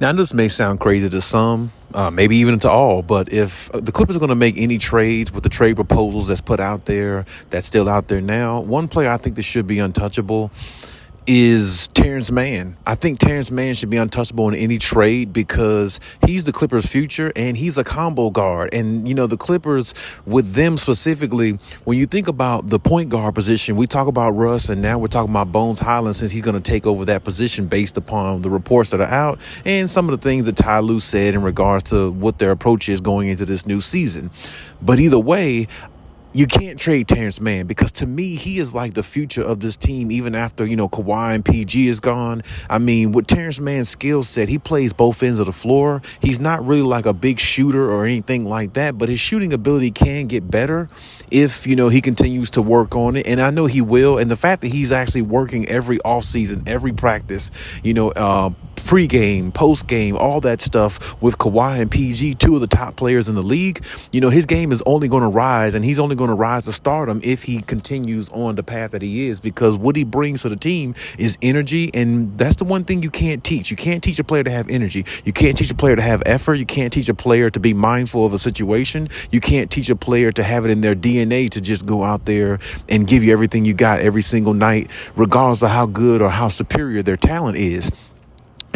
Now, this may sound crazy to some, maybe even to all, but if the Clippers are going to make any trades with the trade proposals that's put out there, that's still out there now, one player I think that should be untouchable is Terence Mann. I think Terence Mann should be untouchable in any trade because he's the Clippers' future and he's a combo guard. And, the Clippers, with them specifically, when you think about the point guard position, we talk about Russ and now we're talking about Bones Highland since he's going to take over that position based upon the reports that are out and some of the things that Ty Lue said in regards to what their approach is going into this new season. But either way, you can't trade Terence Mann because to me, he is like the future of this team even after, Kawhi and PG is gone. I mean, with Terence Mann's skill set, he plays both ends of the floor. He's not really like a big shooter or anything like that, but his shooting ability can get better if, he continues to work on it. And I know he will. And the fact that he's actually working every offseason, every practice, pre-game, post-game, all that stuff with Kawhi and PG, two of the top players in the league, his game is only going to rise, and he's only going to rise to stardom if he continues on the path that he is, because what he brings to the team is energy, and that's the one thing you can't teach. You can't teach a player to have energy. You can't teach a player to have effort. You can't teach a player to be mindful of a situation. You can't teach a player to have it in their DNA to just go out there and give you everything you got every single night, regardless of how good or how superior their talent is.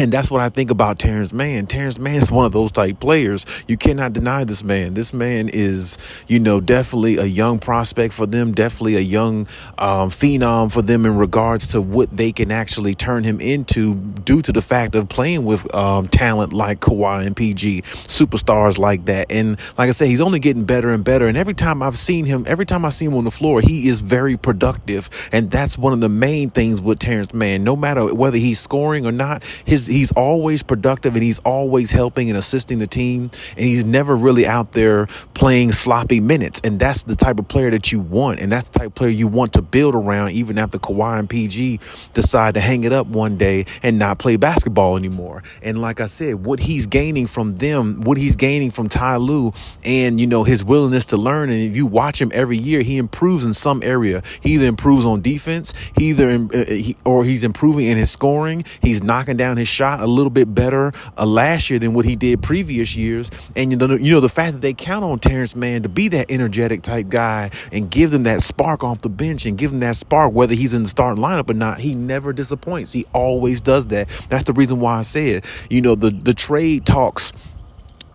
And that's what I think about Terence Mann. Terence Mann is one of those type players. You cannot deny this man. This man is, definitely a young prospect for them, definitely a young phenom for them in regards to what they can actually turn him into due to the fact of playing with talent like Kawhi and PG, superstars like that. And like I said, he's only getting better and better. And every time I see him on the floor, he is very productive. And that's one of the main things with Terence Mann. No matter whether he's scoring or not, he's always productive and he's always helping and assisting the team, and he's never really out there playing sloppy minutes. And that's the type of player that you want, and that's the type of player you want to build around even after Kawhi and PG decide to hang it up one day and not play basketball anymore. And like I said, what he's gaining from them, what he's gaining from Ty Lue, and his willingness to learn, and if you watch him every year, he improves in some area. He either improves on defense, he's improving in his scoring, he's knocking down his shot a little bit better last year than what he did previous years. And the fact that they count on Terence Mann to be that energetic type guy and give them that spark off the bench and give them that spark whether he's in the starting lineup or not, he never disappoints. He always does that. That's the reason why I said, the trade talks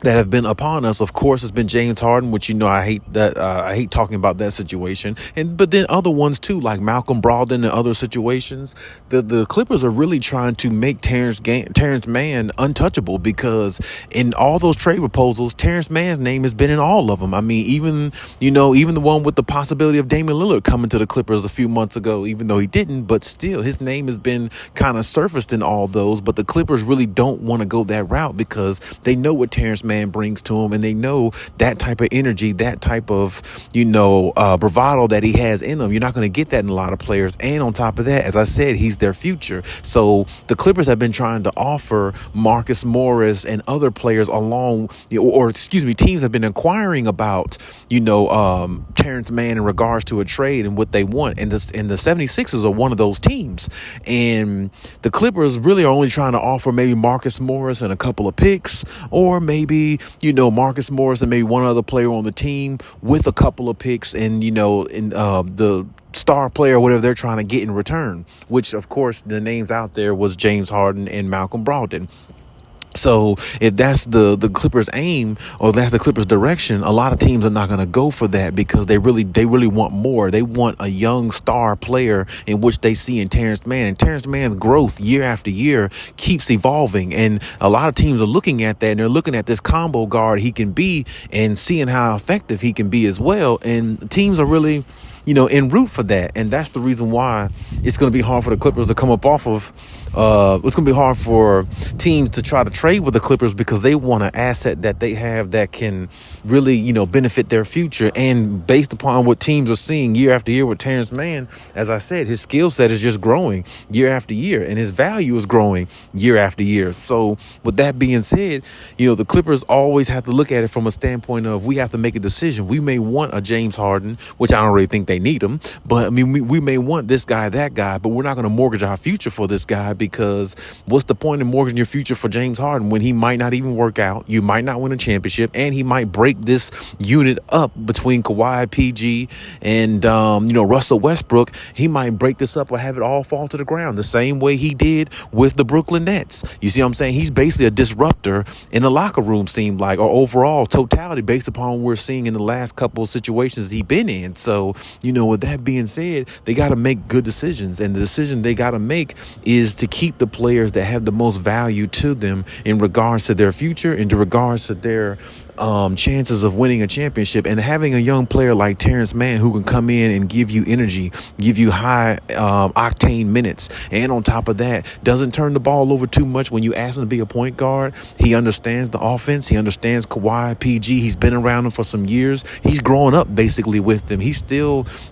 that have been upon us, of course, has been James Harden, which I hate that. I hate talking about that situation, but then other ones too, like Malcolm Brogdon and other situations. The Clippers are really trying to make Terence Mann untouchable because in all those trade proposals, Terence Mann's name has been in all of them. I mean, even the one with the possibility of Damian Lillard coming to the Clippers a few months ago, even though he didn't, but still his name has been kind of surfaced in all those. But the Clippers really don't want to go that route because they know what Terence Mann brings to him, and they know that type of energy, that type of bravado that he has in him. You're not going to get that in a lot of players. And on top of that, as I said, he's their future. So the Clippers have been trying to offer Marcus Morris and other players teams have been inquiring about Terence Mann in regards to a trade and what they want. And the 76ers are one of those teams, and the Clippers really are only trying to offer maybe Marcus Morris and a couple of picks, or maybe Marcus Morris and maybe one other player on the team with a couple of picks and the star player, whatever they're trying to get in return, which of course the names out there was James Harden and Malcolm Brogdon. So if that's the Clippers' aim, or that's the Clippers' direction, a lot of teams are not going to go for that because they really want more. They want a young star player in which they see in Terence Mann. And Terence Mann's growth year after year keeps evolving. And a lot of teams are looking at that, and they're looking at this combo guard he can be and seeing how effective he can be as well. And teams are really en route for that. And that's the reason why it's going to be hard for the Clippers to come up off of. It's going to be hard for teams to try to trade with the Clippers because they want an asset that they have that can really, benefit their future. And based upon what teams are seeing year after year with Terence Mann, as I said, his skill set is just growing year after year, and his value is growing year after year. So with that being said, the Clippers always have to look at it from a standpoint of we have to make a decision. We may want a James Harden, which I don't really think they need him, but I mean, we may want this guy, that guy, but we're not going to mortgage our future for this guy because what's the point in mortgaging your future for James Harden when he might not even work out? You might not win a championship, and he might break this unit up between Kawhi, PG, and Russell Westbrook. He might break this up or have it all fall to the ground the same way he did with the Brooklyn Nets. You see what I'm saying? He's basically a disruptor in the locker room, seemed like, or overall totality based upon what we're seeing in the last couple of situations he's been in. So, with that being said, they got to make good decisions, and the decision they got to make is to keep the players that have the most value to them in regards to their future, in regards to their chances of winning a championship. And having a young player like Terence Mann who can come in and give you energy, give you high octane minutes, and on top of that doesn't turn the ball over too much when you ask him to be a point guard. He understands the offense. He understands Kawhi, PG. He's been around them for some years. He's growing up basically with them. He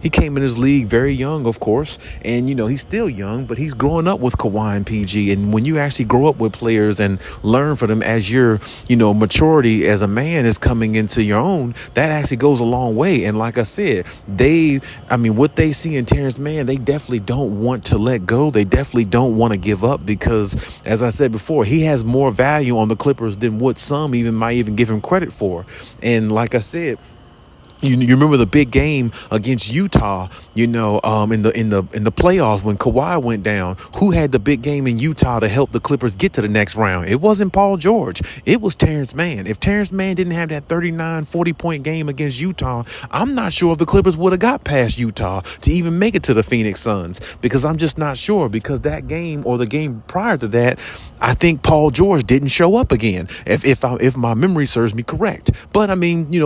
came in his league very young, of course, and he's still young, but he's growing up with Kawhi and PG. And when you actually grow up with players and learn from them as your maturity as a man is coming into your own, that actually goes a long way. And like I said, what they see in Terence Mann, they definitely don't want to let go. They definitely don't want to give up because, as I said before, he has more value on the Clippers than what some might even give him credit for. And like I said, you remember the big game against Utah, in the playoffs when Kawhi went down. Who had the big game in Utah to help the Clippers get to the next round? It wasn't Paul George. It was Terence Mann. If Terence Mann didn't have that 39, 40-point game against Utah, I'm not sure if the Clippers would have got past Utah to even make it to the Phoenix Suns, because I'm just not sure, because that game or the game prior to that, I think Paul George didn't show up again, if my memory serves me correct. But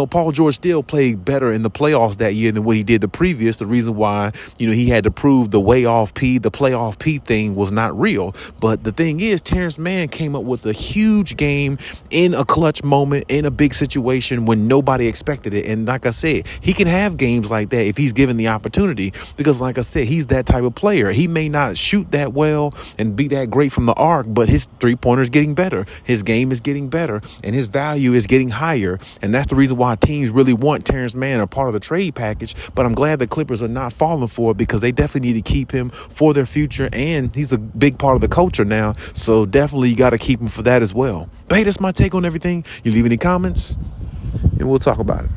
Paul George still played better in the playoffs that year than what he did the previous. The reason why, he had to prove the playoff P thing was not real. But the thing is, Terence Mann came up with a huge game in a clutch moment, in a big situation when nobody expected it. And like I said, he can have games like that if he's given the opportunity, because like I said, he's that type of player. He may not shoot that well and be that great from the arc, but his three-pointer is getting better. His game is getting better, and his value is getting higher. And that's the reason why teams really want Terence Mann a part of the trade package. But I'm glad the Clippers are not falling for it, because they definitely need to keep him for their future, and he's a big part of the culture now. So definitely you got to keep him for that as well. But hey, that's my take on everything. You leave any comments, and we'll talk about it.